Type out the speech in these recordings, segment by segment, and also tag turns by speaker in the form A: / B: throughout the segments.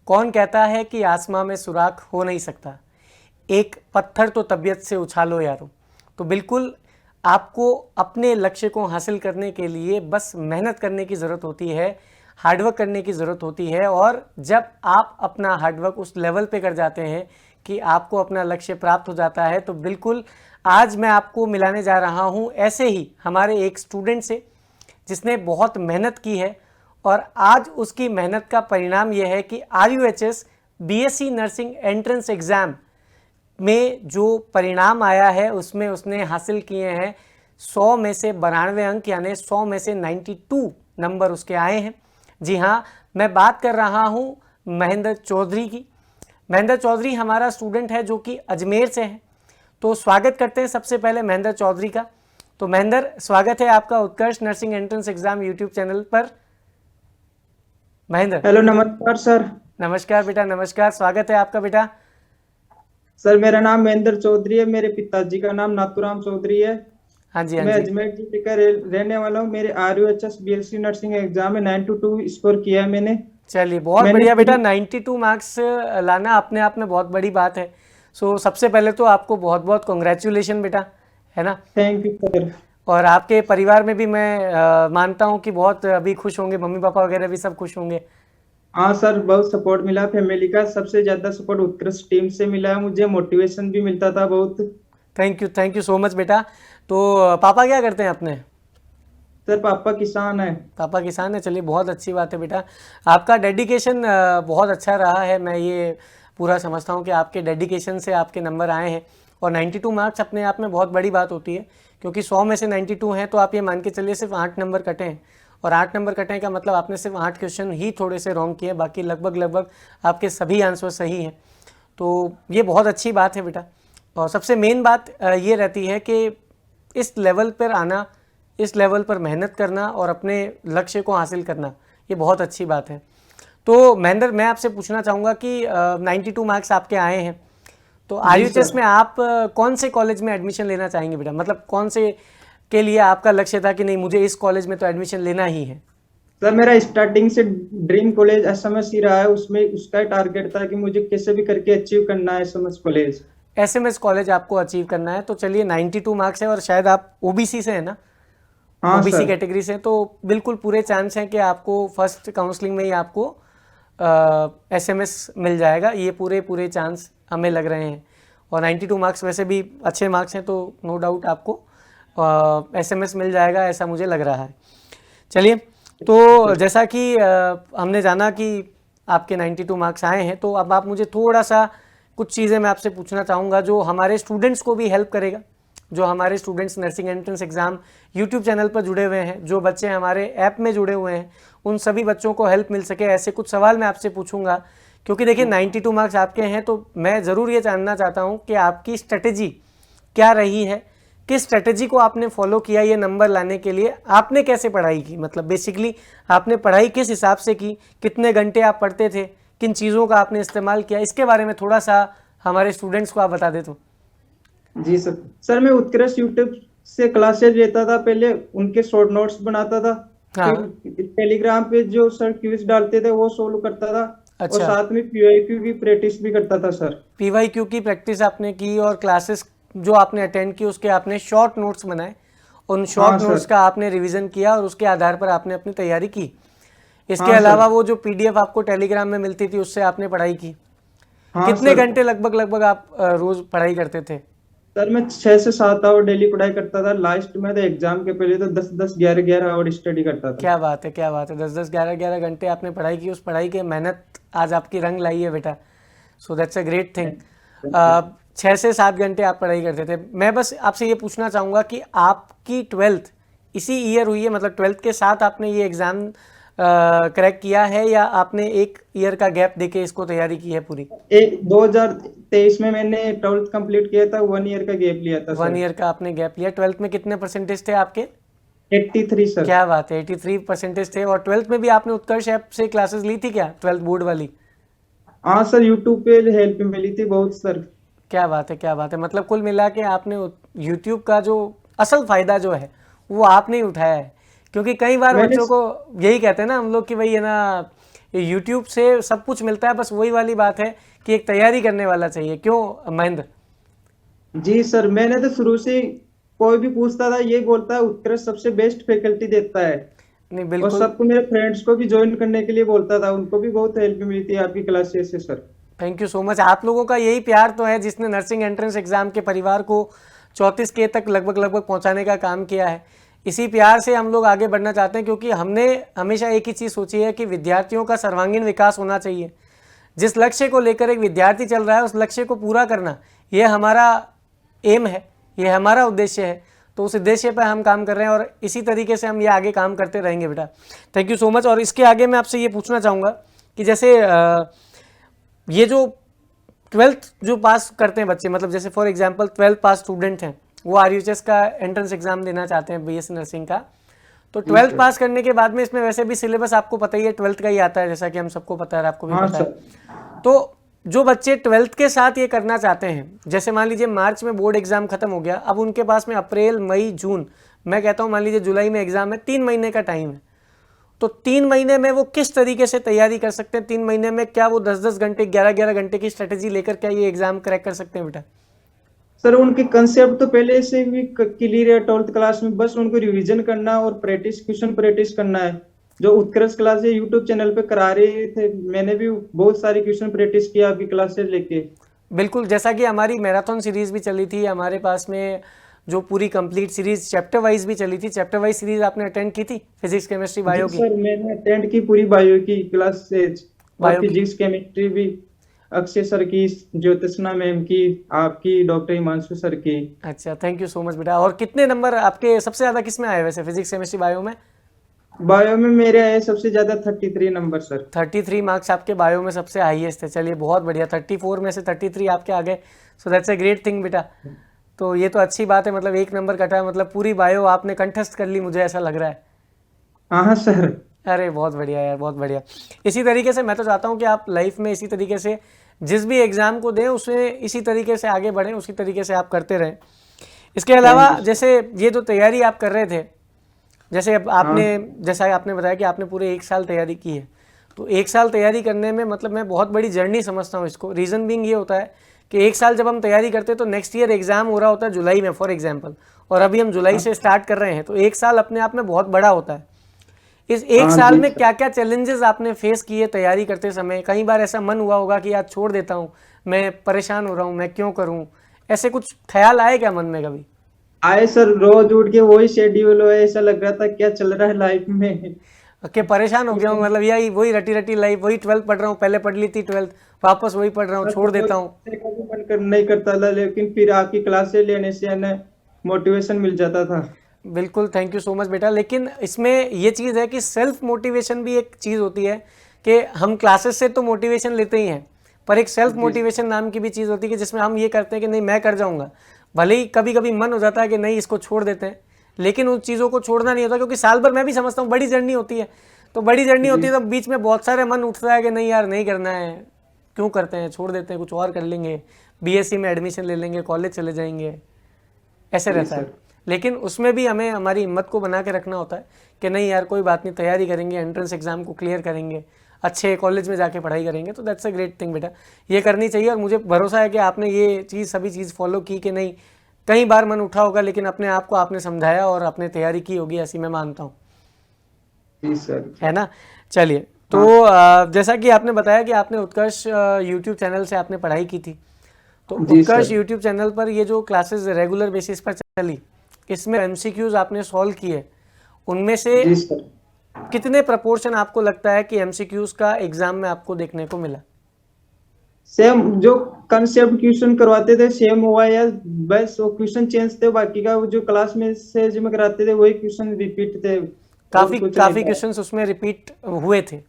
A: कौन कहता है कि आसमां में सुराख हो नहीं सकता, एक पत्थर तो तबीयत से उछालो यारो। तो बिल्कुल आपको अपने लक्ष्य को हासिल करने के लिए बस मेहनत करने की ज़रूरत होती है, हार्डवर्क करने की ज़रूरत होती है। और जब आप अपना हार्डवर्क उस लेवल पे कर जाते हैं कि आपको अपना लक्ष्य प्राप्त हो जाता है, तो बिल्कुल आज मैं आपको मिलाने जा रहा हूँ ऐसे ही हमारे एक स्टूडेंट से जिसने बहुत मेहनत की है और आज उसकी मेहनत का परिणाम यह है कि RUHS BSc nursing entrance exam में जो परिणाम आया है उसमें उसने हासिल किए हैं 100 में से 92 अंक, यानी 100 में से 92 नंबर उसके आए हैं। जी हाँ, मैं बात कर रहा हूँ महेंद्र चौधरी की। महेंद्र चौधरी हमारा स्टूडेंट है जो कि अजमेर से है। तो स्वागत करते हैं सबसे पहले महेंद्र चौधरी का। तो महेंद्र, स्वागत है आपका Utkarsh nursing entrance exam YouTube channel पर। महेंद्र,
B: हेलो, नमस्कार सर।
A: नमस्कार बेटा, नमस्कार, स्वागत है आपका बेटा।
B: सर, मेरा नाम महेंद्र चौधरी है। मेरे पिताजी का नाम नाथूराम चौधरी है।
A: हाँ जी, हाँ
B: मैं
A: जी।
B: अजमेर जिले का रहने वाला हूँ। मेरे RUHS BSc नर्सिंग एग्जाम में 92 स्कोर किया है मैंने।
A: चलिए, बहुत
B: मैंने
A: बढ़िया बेटा।
B: पूरी
A: 92 मार्क्स लाना अपने आप में बहुत बड़ी बात है। सो सबसे पहले तो आपको बहुत बहुत कॉन्ग्रेचुलेशन बेटा, है ना।
B: Thank you sir.
A: और आपके परिवार में भी मैं मानता हूँ कि बहुत अभी खुश होंगे, मम्मी पापा वगैरह भी सब खुश होंगे।
B: हाँ सर, बहुत सपोर्ट मिला फैमिली का। सबसे ज्यादा सपोर्ट उत्कृष्ट टीम से मिला है। मुझे मोटिवेशन भी मिलता था बहुत।
A: थैंक यू सो मच बेटा। तो पापा क्या करते हैं अपने?
B: सर, पापा किसान है।
A: पापा किसान है, चलिए बहुत अच्छी बात है बेटा। आपका डेडिकेशन बहुत अच्छा रहा है, मैं ये पूरा समझता हूँ कि आपके डेडिकेशन से आपके नंबर आए हैं। और 92 मार्क्स अपने आप में बहुत बड़ी बात होती है, क्योंकि 100 में से 92 हैं, तो आप ये मान के चलिए सिर्फ 8 नंबर कटे हैं। और 8 नंबर कटे का मतलब आपने सिर्फ 8 क्वेश्चन ही थोड़े से रॉन्ग किए, बाकी लगभग लगभग आपके सभी आंसर सही हैं। तो ये बहुत अच्छी बात है बेटा। और सबसे मेन बात ये रहती है कि इस लेवल पर आना, इस लेवल पर मेहनत करना और अपने लक्ष्य को हासिल करना, ये बहुत अच्छी बात है। तो महेंद्र, मैं आपसे पूछना चाहूँगा कि 92 मार्क्स आपके आए हैं, तो
B: जी
A: RUHS
B: सर।
A: में आप कौन से कॉलेज में एडमिशन लेना चाहेंगे बेटा? मतलब कौन से के लिए आपका लक्ष्य था कि नहीं, मुझे इस कॉलेज में तो एडमिशन लेना ही है?
B: सर, मेरा स्टार्टिंग से ड्रीम कॉलेज SMS ही रहा है। उसमें उसका टारगेट था कि मुझे कैसे भी करके अचीव करना है SMS कॉलेज।
A: SMS कॉलेज आपको अचीव करना है। तो चलिए, 92 मार्क्स है और शायद आप OBC से है ना,
B: हाँ
A: OBC
B: सर।
A: कैटेगरी से, तो बिल्कुल पूरे चांस हैं कि आपको फर्स्ट काउंसलिंग में ही आपको SMS मिल जाएगा। ये पूरे पूरे चांस हमें लग रहे हैं। और 92 मार्क्स वैसे भी अच्छे मार्क्स हैं, तो नो डाउट आपको SMS मिल जाएगा, ऐसा मुझे लग रहा है। चलिए, तो
B: सर,
A: जैसा कि हमने जाना कि आपके 92 मार्क्स आए हैं, तो अब आप मुझे थोड़ा सा कुछ चीज़ें मैं आपसे पूछना चाहूँगा जो हमारे स्टूडेंट्स को भी हेल्प करेगा। जो हमारे students nursing entrance exam YouTube channel पर जुड़े हुए हैं, जो बच्चे हमारे ऐप में जुड़े हुए हैं, उन सभी बच्चों को हेल्प मिल सके, ऐसे कुछ सवाल मैं आपसे पूछूंगा। क्योंकि देखिए, 92 मार्क्स आपके हैं, तो मैं ज़रूर ये जानना चाहता हूँ कि आपकी स्ट्रेटेजी क्या रही है, किस स्ट्रेटेजी को आपने फॉलो किया ये नंबर लाने के लिए। आपने कैसे पढ़ाई की, मतलब बेसिकली आपने पढ़ाई किस हिसाब से की, कितने घंटे आप पढ़ते थे, किन चीज़ों का आपने इस्तेमाल किया, इसके बारे में थोड़ा सा हमारे स्टूडेंट्स को आप बता दे तो।
B: जी सर। सर, मैं उत्कृष्ट यूट्यूब से क्लासेस लेता था। पहले उनके शॉर्ट नोट्स बनाता था। फिर
A: हाँ।
B: टेलीग्राम पे जो सर क्विज डालते थे वो सोल्व करता था। और
A: अच्छा,
B: साथ में PYQ की प्रैक्टिस भी करता था सर।
A: PYQ की प्रैक्टिस आपने की और क्लासेस जो आपने अटेंड की उसके आपने शॉर्ट नोट्स बनाए, उन
B: हाँ
A: शॉर्ट नोट्स
B: सर।
A: का आपने रिवीजन किया और उसके आधार पर आपने अपनी तैयारी की। इसके
B: हाँ सर।
A: अलावा वो जो PDF आपको टेलीग्राम में मिलती थी उससे आपने पढ़ाई की।
B: हाँ
A: कितने
B: सर।
A: घंटे लगभग लगभग आप रोज पढ़ाई करते थे?
B: सर, मैं 6 से 7 आवर डेली पढ़ाई करता था। लास्ट में तो एग्जाम के पहले तो 10-10 11-11 आवर स्टडी करता था।
A: क्या बात है, क्या बात है, 10-10 11-11 घंटे आपने पढ़ाई की। उस पढ़ाई की मेहनत आज आपकी रंग लाई है बेटा। So that's a great thing. 6 से 7 घंटे आप पढ़ाई करते थे। मैं बस आपसे ये पूछना चाहूँगा कि आपकी 12th इसी ईयर हुई है, मतलब 12th के साथ आपने ये एग्ज़ाम क्रैक किया है, या आपने एक ईयर का गैप देके इसको तैयारी की है पूरी?
B: 2023 में मैंने 12th कंप्लीट किया था। 1 ईयर का गैप लिया था
A: 1
B: सर।
A: ईयर का आपने गैप लिया। 12th में कितने परसेंटेज थे आपके?
B: 83 सर।
A: क्या बात है, 83 परसेंटेज थे। और 12th में भी आपने उत्कर्ष ऐप से क्लासेस ली थी क्या, 12th बोर्ड वाली?
B: हाँ सर, यूट्यूब पे हेल्प मिली थी बहुत सर।
A: क्या बात है, क्या बात है, मतलब कुल मिला के आपने यूट्यूब का जो असल फ़ायदा जो है वो आपने ही उठाया है। क्योंकि कई बार
B: मैंने
A: बच्चों को यही कहते हैं ना हम लोग कि भाई है ना, ये यूट्यूब से सब कुछ मिलता है, बस वही वाली बात है कि एक तैयारी करने वाला चाहिए। क्यों महेंद्र?
B: जी सर, मैंने तो शुरू से कोई भी पूछता था ये बोलता है उत्कृष्ट सबसे बेस्ट फैकल्टी देता है।
A: नहीं
B: और
A: बिल्कुल।
B: सबको, मेरे फ्रेंड्स को भी ज्वाइन करने के लिए बोलता था, उनको भी बहुत हेल्प मिलती है आपकी क्लासेस से sir.
A: Thank you so much. आप लोगों का यही प्यार तो है जिसने नर्सिंग एंट्रेंस एग्जाम के परिवार को 34K तक लगभग लगभग पहुंचाने का काम किया है। इसी प्यार से हम लोग आगे बढ़ना चाहते हैं, क्योंकि हमने हमेशा एक ही चीज़ सोची है कि विद्यार्थियों का सर्वांगीण विकास होना चाहिए। जिस लक्ष्य को लेकर एक विद्यार्थी चल रहा है उस लक्ष्य को पूरा करना, ये हमारा एम है, ये हमारा उद्देश्य है। तो उस उद्देश्य पर हम काम कर रहे हैं और इसी तरीके से हम ये आगे काम करते रहेंगे बेटा। Thank you so much. और इसके आगे मैं आपसे ये पूछना चाहूँगा कि जैसे ये जो 12th जो पास करते हैं बच्चे, मतलब जैसे for example 12th pass student हैं, वो RUHS का एंट्रेंस एग्जाम देना चाहते हैं BSc नर्सिंग का, तो 12th पास करने के बाद में इसमें वैसे भी सिलेबस आपको पता ही है 12th का ही आता है, जैसा कि हम सबको पता है, आपको भी
B: हाँ
A: पता है।
B: सर।
A: तो जो बच्चे 12th के साथ ये करना चाहते हैं, जैसे मान लीजिए मार्च में बोर्ड एग्जाम खत्म हो गया, अब उनके पास में अप्रैल मई जून, मैं कहता हूँ मान लीजिए जुलाई में एग्जाम है, 3 महीने का टाइम है। तो 3 महीने में वो किस तरीके से तैयारी कर सकते हैं? 3 महीने में क्या वो 10-10 घंटे 11-11 घंटे की स्ट्रेटेजी लेकर क्या ये एग्जाम क्रैक कर सकते हैं बेटा?
B: सर उनके कंसेप्ट तो पहले से भी क्लियर है 12th क्लास में, बस उनको रिवीजन करना और प्रैक्टिस, क्वेश्चन प्रैक्टिस करना है। जो उत्कृष्ट क्लास है यूट्यूब चैनल पे करा रहे थे, मैंने भी बहुत सारी क्वेश्चन प्रैक्टिस किया आपकी क्लासेस लेके।
A: बिल्कुल, जैसा कि हमारी मैराथन सीरीज भी चली थी, हमारे पास में जो पूरी कंप्लीट सीरीज चैप्टर वाइज भी चली थी, चैप्टर वाइज सीरीज आपने अटेंड की थी फिजिक्स केमिस्ट्री
B: जी
A: बायो की?
B: सर, मैंने अटेंड की पूरी बायो की क्लासेस, और
A: बायो की।
B: फिजिक्स केमिस्ट्री भी अक्षय सर की, ज्योतिषना मैम की, आपकी डॉक्टर हिमांशु सर की।
A: अच्छा, थैंक यू सो मच बेटा। और कितने नंबर आपके सबसे ज़्यादा किस में आए वैसे फिजिक्स केमिस्ट्री बायो में?
B: बायो में मेरे आए सबसे ज्यादा 33 नंबर सर।
A: 33 मार्क्स आपके बायो में सबसे हाईएस्ट है। चलिए बहुत बढ़िया, 34 में से 33 आपके आ गए, so that's a great thing बेटा। तो ये तो अच्छी बात है, मतलब 1 नंबर कटा, मतलब पूरी बायो आपने कंठस्थ कर ली, मुझे ऐसा लग रहा है।
B: हाँ हाँ सर।
A: अरे बहुत बढ़िया यार, बहुत बढ़िया। इसी तरीके से मैं तो चाहता हूँ कि आप लाइफ में इसी तरीके से जिस भी एग्ज़ाम को दें उसमें इसी तरीके से आगे बढ़ें, उसी तरीके से आप करते रहें। इसके अलावा जैसे ये जो तैयारी आप कर रहे थे, जैसे अब आपने जैसा आपने बताया कि आपने पूरे 1 साल तैयारी की है, तो 1 साल तैयारी करने में मतलब मैं बहुत बड़ी जर्नी समझता हूँ इसको। रीज़न बीइंग ये होता है कि 1 साल जब हम तैयारी करते हैं तो नेक्स्ट ईयर एग्ज़ाम हो रहा होता है जुलाई में फॉर एग्जाम्पल, और अभी हम जुलाई से स्टार्ट कर रहे हैं, तो 1 साल अपने आप में बहुत बड़ा होता है। इस 1 साल में क्या क्या चैलेंजेस आपने फेस किए तैयारी करते समय? कई बार ऐसा मन हुआ होगा कि यार छोड़ देता हूँ, मैं परेशान हो रहा हूँ, मैं क्यों करूँ? ऐसे कुछ ख्याल आए क्या मन में कभी?
B: आए सर, रोज उठ के वही शेड्यूल है, ऐसा लग रहा था क्या चल रहा है लाइफ में।
A: कि परेशान हो गया हूँ, मतलब यही वही रटी रटी लाइफ, वही 12th पढ़ रहा हूँ, पहले पढ़ ली थी 12th, वापस वही पढ़ रहा हूँ, छोड़ देता हूँ।
B: कभी मन कर नहीं करता था, लेकिन फिर आपकी क्लासेस लेने से हमें मोटिवेशन मिल जाता था।
A: बिल्कुल, थैंक यू सो मच बेटा। लेकिन इसमें ये चीज़ है कि सेल्फ मोटिवेशन भी एक चीज़ होती है कि हम क्लासेस से तो मोटिवेशन लेते ही हैं, पर एक सेल्फ मोटिवेशन नाम की भी चीज़ होती है कि जिसमें हम ये करते हैं कि नहीं मैं कर जाऊँगा। भले ही कभी कभी मन हो जाता है कि नहीं इसको छोड़ देते हैं, लेकिन उन चीज़ों को छोड़ना नहीं होता, क्योंकि साल भर मैं भी समझता हूँ बड़ी जर्नी होती है। तो बड़ी जर्नी होती है तो बीच में बहुत सारे मन उठता है कि नहीं यार नहीं करना है, क्यों करते हैं, छोड़ देते हैं, कुछ और कर लेंगे, BSc में एडमिशन ले लेंगे, कॉलेज चले जाएंगे, ऐसे रहता है। लेकिन उसमें भी हमें हमारी हिम्मत को बना के रखना होता है कि नहीं यार कोई बात नहीं, तैयारी करेंगे, एंट्रेंस एग्जाम को क्लियर करेंगे, अच्छे कॉलेज में जाके पढ़ाई करेंगे, तो दैट्स अ ग्रेट थिंग बेटा, ये करनी चाहिए। और मुझे भरोसा है कि आपने ये चीज़ सभी चीज़ फॉलो की कि नहीं। कई बार मन उठा होगा लेकिन अपने आप को आपने समझाया और अपने तैयारी की होगी, ऐसी मैं मानता हूँ,
B: जी सर।
A: है ना? चलिए, तो जैसा कि आपने बताया कि आपने उत्कर्ष यूट्यूब चैनल से आपने पढ़ाई की थी, तो उत्कर्ष यूट्यूब चैनल पर ये जो क्लासेस रेगुलर बेसिस पर चली, इसमें MCQs आपने सॉल्व किए, उनमें से
B: जी सर।
A: कितने प्रपोर्शन आपको लगता है कि MCQs का एग्जाम में आपको देखने को मिला?
B: सेम जो कंसेप्ट क्वेश्चन करवाते थे सेम हुआ, या बस वो क्वेश्चन चेंज थे, बाकी का वो जो क्लास में से जो में कराते थे वही क्वेश्चन रिपीट थे, और कुछ नहीं
A: काफ़ी
B: था।
A: क्वेश्चंस उसमें रिपीट हुए थे?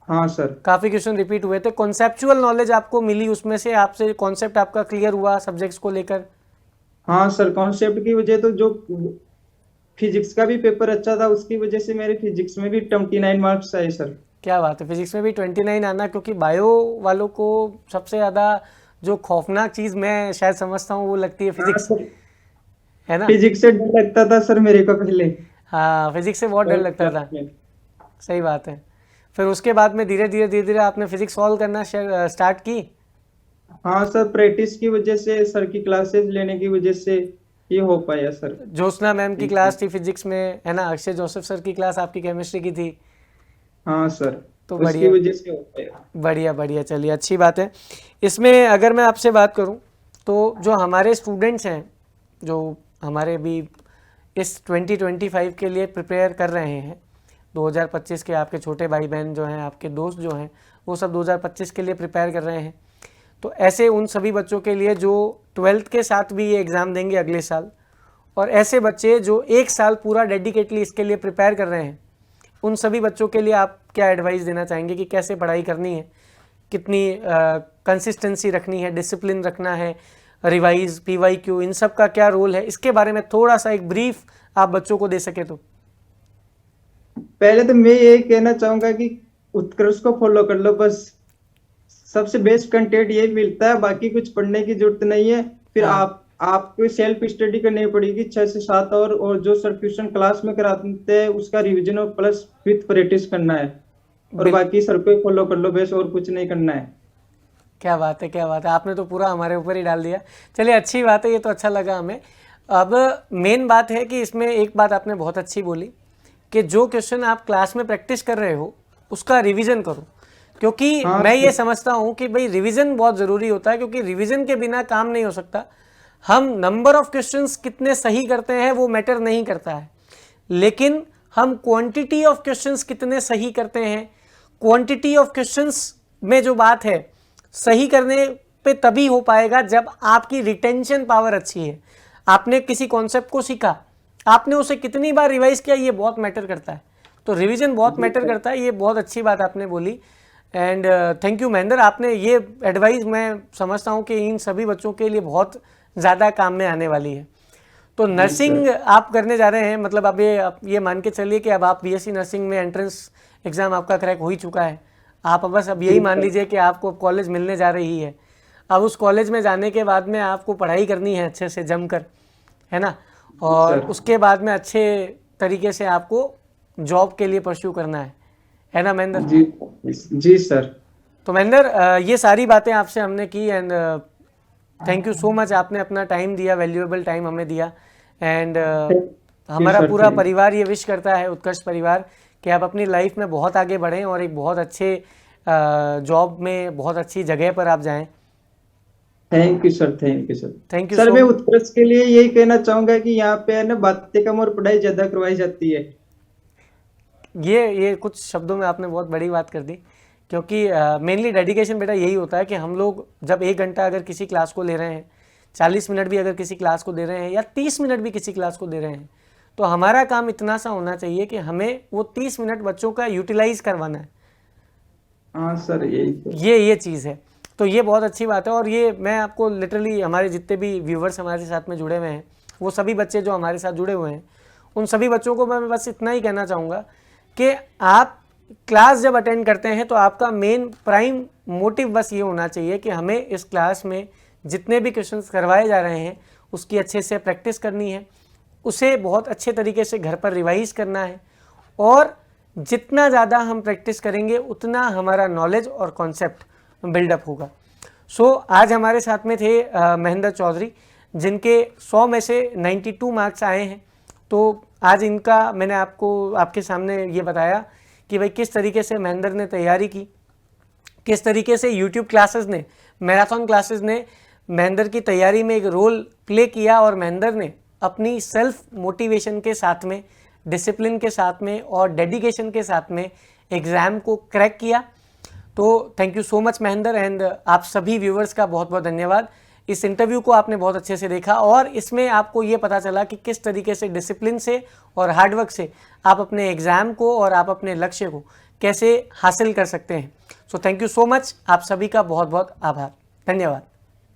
B: हाँ सर।
A: काफ़ी क्वेश्चन रिपीट हुए थे। कॉन्सेप्चुअल नॉलेज आपको मिली उसमें से, आपसे कॉन्सेप्ट आपका क्लियर हुआ सब्जेक्ट्स को लेकर?
B: हाँ सर, कॉन्सेप्ट की वजह तो जो फिजिक्स का भी पेपर अच्छा था उसकी वजह से मेरे फिजिक्स में भी 29 मार्क्स आए सर।
A: क्या बात है, फिजिक्स में भी 29 आना, क्योंकि बायो वालों को सबसे ज़्यादा जो खौफनाक चीज़ मैं शायद समझता हूँ वो लगती है फिजिक्स, है ना?
B: फिजिक्स से डर लगता था सर मेरे को पहले।
A: हाँ, फिजिक्स से बहुत डर लगता था, सही बात है। फिर उसके बाद में धीरे धीरे आपने फिजिक्स सॉल्व करना स्टार्ट की?
B: हाँ सर, प्रैक्टिस की वजह से, सर की क्लासेस लेने की वजह से ये हो पाया सर।
A: ज्योत्सना मैम की क्लास थी फिजिक्स में, है ना? अक्षय जोसेफ सर की क्लास आपकी केमिस्ट्री की थी।
B: हाँ सर,
A: तो
B: उसकी
A: बढ़िया
B: वजह से हो पाया।
A: बढ़िया बढ़िया, चलिए अच्छी बात है। इसमें अगर मैं आपसे बात करूं तो जो हमारे स्टूडेंट्स हैं, जो हमारे भी इस 2025 के लिए प्रिपेयर कर रहे हैं, 2025 के आपके छोटे भाई बहन जो हैं, आपके दोस्त जो हैं, वो सब 2025 के लिए प्रिपेयर कर रहे हैं, तो ऐसे उन सभी बच्चों के लिए जो 12th के साथ भी ये एग्ज़ाम देंगे अगले साल, और ऐसे बच्चे जो एक साल पूरा डेडिकेटली इसके लिए प्रिपेयर कर रहे हैं, उन सभी बच्चों के लिए आप क्या एडवाइस देना चाहेंगे कि कैसे पढ़ाई करनी है, कितनी कंसिस्टेंसी रखनी है, डिसिप्लिन रखना है, रिवाइज, PYQ, इन सब का क्या रोल है, इसके बारे में थोड़ा सा एक ब्रीफ आप बच्चों को दे सके तो?
B: पहले तो मैं ये कहना चाहूंगा कि उत्कर्ष को फॉलो कर लो, बस सबसे बेस्ट कंटेंट ये मिलता है, बाकी कुछ पढ़ने की जरूरत नहीं है। फिर
A: हाँ।
B: आपको सेल्फ स्टडी करनी पड़ेगी 6 से 7 और जो सर ट्यूशन क्लास में कराते हैं उसका रिवीजन और प्लस विथ प्रैक्टिस करना है, और बाकी सर को फॉलो कर लो, बस और कुछ नहीं करना है।
A: क्या बात है, क्या बात है, आपने तो पूरा हमारे ऊपर ही डाल दिया। चलिए अच्छी बात है, ये तो अच्छा लगा हमें। अब मेन बात है कि इसमें एक बात आपने बहुत अच्छी बोली कि जो क्वेश्चन आप क्लास में प्रैक्टिस कर रहे हो उसका रिवीजन करो, क्योंकि
B: हाँ,
A: मैं ये समझता हूँ कि भाई रिवीजन बहुत ज़रूरी होता है, क्योंकि रिवीजन के बिना काम नहीं हो सकता। हम नंबर ऑफ क्वेश्चंस कितने सही करते हैं वो मैटर नहीं करता है, लेकिन हम क्वांटिटी ऑफ क्वेश्चंस कितने सही करते हैं, क्वांटिटी ऑफ क्वेश्चंस में जो बात है सही करने पे तभी हो पाएगा जब आपकी रिटेंशन पावर अच्छी है। आपने किसी कॉन्सेप्ट को सीखा, आपने उसे कितनी बार रिवाइज किया, ये बहुत मैटर करता है। तो रिवीजन बहुत मैटर करता है, ये बहुत अच्छी बात आपने बोली। एंड थैंक यू महेंद्र, आपने ये एडवाइस मैं समझता हूँ कि इन सभी बच्चों के लिए बहुत ज़्यादा काम में आने वाली है। तो नर्सिंग आप करने जा रहे हैं, मतलब अब ये मान के चलिए कि अब आप BSc नर्सिंग में एंट्रेंस एग्ज़ाम आपका क्रैक हो ही चुका है। आप बस अब यही मान लीजिए कि आपको कॉलेज मिलने जा रही है। अब उस कॉलेज में जाने के बाद में आपको पढ़ाई करनी है अच्छे से जमकर, है ना? और उसके बाद में अच्छे तरीके से आपको जॉब के लिए परस्यू करना है ना महेंद्र?
B: जी सर। तो
A: महेंद्र, ये सारी बातें आपसे हमने की, and thank you so much, आपने अपना टाइम दिया, वैल्यूएबल टाइम हमें दिया। एंड हमारा पूरा परिवार ये विश करता है, उत्कर्ष परिवार, कि आप अपनी लाइफ में बहुत आगे बढ़ें और एक बहुत अच्छे जॉब में, बहुत अच्छी जगह पर आप जाएं।
B: Thank you sir, thank you sir.
A: Thank you
B: sir,
A: so
B: मैं उत्कर्ष के लिए यही कहना चाहूंगा कि यहाँ पे है ना बातें कम और पढ़ाई ज्यादा करवाई जाती है।
A: ये कुछ शब्दों में आपने बहुत बड़ी बात कर दी, क्योंकि मेनली डेडिकेशन बेटा यही होता है कि हम लोग जब 1 घंटा अगर किसी क्लास को ले रहे हैं, 40 मिनट भी अगर किसी क्लास को दे रहे हैं, या 30 मिनट भी किसी क्लास को दे रहे हैं, तो हमारा काम इतना सा होना चाहिए कि हमें वो 30 मिनट बच्चों का यूटिलाइज करवाना है।
B: हाँ सर, यही तो।
A: ये चीज़ है, तो ये बहुत अच्छी बात है। और ये मैं आपको लिटरली, हमारे जितने भी व्यूवर्स हमारे साथ में जुड़े हुए हैं, वो सभी बच्चे जो हमारे साथ जुड़े हुए हैं, उन सभी बच्चों को मैं बस इतना ही कहना चाहूँगा कि आप क्लास जब अटेंड करते हैं तो आपका मेन प्राइम मोटिव बस ये होना चाहिए कि हमें इस क्लास में जितने भी क्वेश्चंस करवाए जा रहे हैं उसकी अच्छे से प्रैक्टिस करनी है, उसे बहुत अच्छे तरीके से घर पर रिवाइज करना है, और जितना ज़्यादा हम प्रैक्टिस करेंगे उतना हमारा नॉलेज और कॉन्सेप्ट बिल्डअप होगा। सो आज हमारे साथ में थे महेंद्र चौधरी, जिनके 100 में से 92 मार्क्स आए हैं। तो आज इनका मैंने आपको आपके सामने ये बताया कि भाई किस तरीके से महेंद्र ने तैयारी की, किस तरीके से यूट्यूब क्लासेस ने, मैराथन क्लासेस ने महेंद्र की तैयारी में एक रोल प्ले किया, और महेंद्र ने अपनी सेल्फ मोटिवेशन के साथ में, डिसिप्लिन के साथ में और डेडिकेशन के साथ में एग्ज़ाम को क्रैक किया। तो thank you so much Mahendra, and आप सभी व्यूवर्स का बहुत बहुत धन्यवाद। इस इंटरव्यू को आपने बहुत अच्छे से देखा, और इसमें आपको ये पता चला कि किस तरीके से डिसिप्लिन से और हार्डवर्क से आप अपने एग्ज़ाम को और आप अपने लक्ष्य को कैसे हासिल कर सकते हैं। So thank you so much, आप सभी का बहुत बहुत आभार, धन्यवाद।